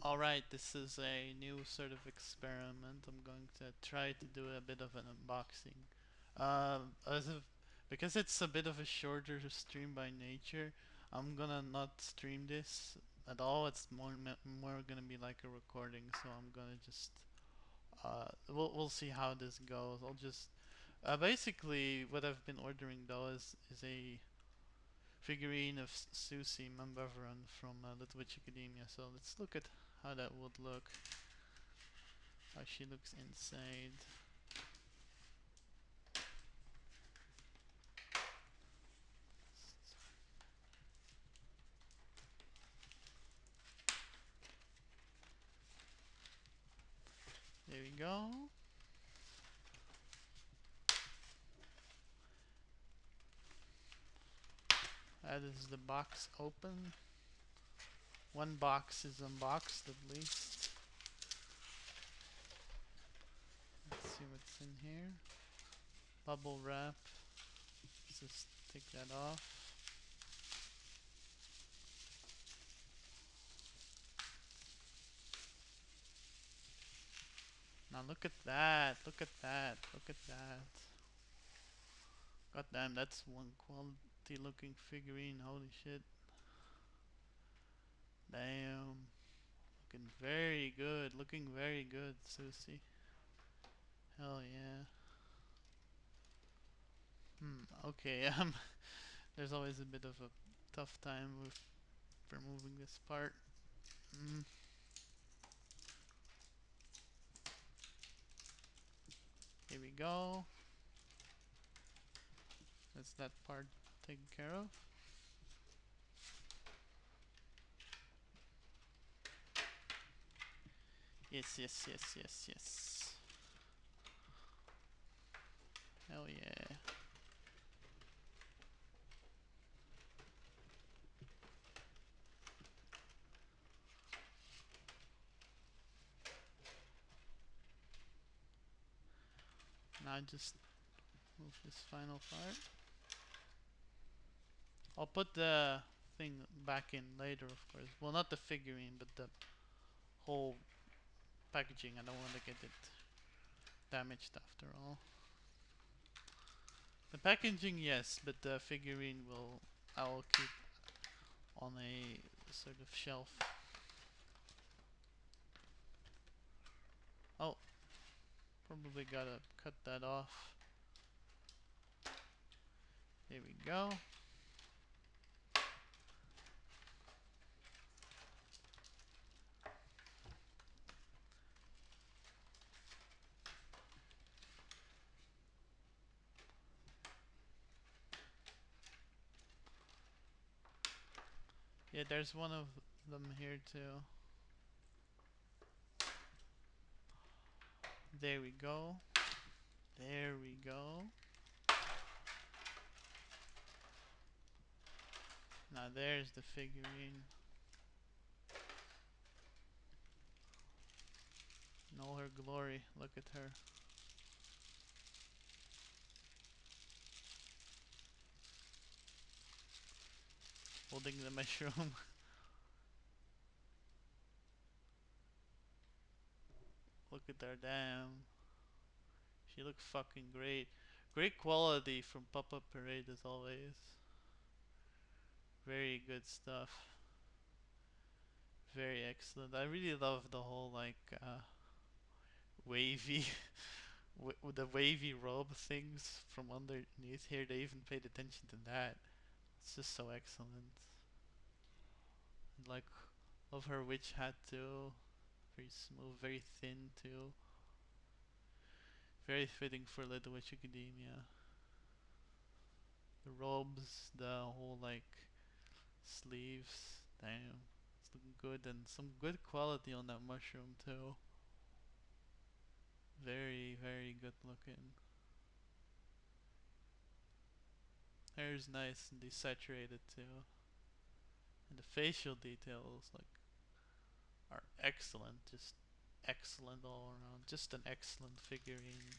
Alright, this is a new sort of experiment. I'm going to try to do a bit of an unboxing. As of because it's a bit of a shorter stream by nature, I'm gonna not stream this at all. It's more gonna be like a recording, so I'm gonna just we'll see how this goes. I'll just basically what I've been ordering though is a figurine of Sucy Manbavaran from Little Witch Academia. So let's look at how that would look. How she looks inside. There we go. That is the box open. One box is unboxed at least. Let's see what's in here. Bubble wrap. Let's just take that off. Now look at that. Look at that. Look at that. God damn, that's one quality looking figurine. Holy shit. Damn. Looking very good. Looking very good, Sucy. Hell yeah. Okay, there's always a bit of a tough time with removing this part. Here we go. That's that part taken care of. Yes, yes, yes, yes, yes. Hell yeah. Now just move this final part. I'll put the thing back in later, of course. Well, not the figurine, but the whole packaging. I don't want to get it damaged after all. The packaging, yes, but the figurine I'll keep on a sort of shelf. Oh, probably gotta cut that off. Here we go. Yeah, there's one of them here too. There we go. There we go. Now there's the figurine. In all her glory. Look at her. Holding the mushroom. Look at her, damn. She looks fucking great. Great quality from Popup Parade as always. Very good stuff. Very excellent. I really love the whole like wavy with the wavy robe things from underneath here. They even paid attention to that. It's just so excellent. And like, love her witch hat too. Very smooth, very thin too. Very fitting for Little Witch Academia. The robes, the whole like sleeves, damn, it's looking good, and some good quality on that mushroom too. Very, very good looking. Hair's nice and desaturated too. And the facial details like are excellent, just excellent all around. Just an excellent figurine.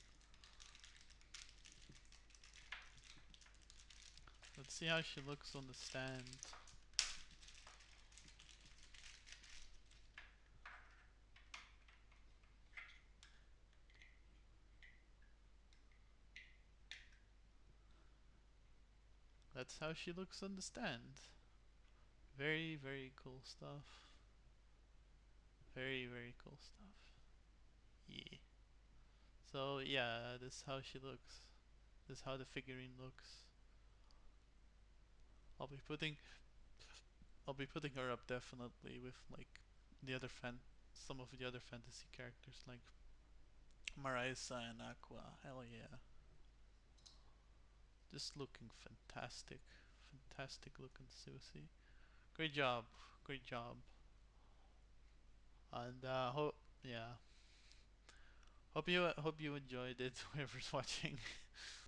Let's see how she looks on the stand. that's how she looks on the stand. Very, very cool stuff. Very, very cool stuff. Yeah. So yeah, this is how she looks. This is how the figurine looks. I'll be putting I'll be putting her up definitely with like the other some of the other fantasy characters like Marisa and Aqua. Hell yeah. Just looking fantastic. Fantastic looking Susie. Great job. Great job. And yeah. Hope you enjoyed it whoever's watching.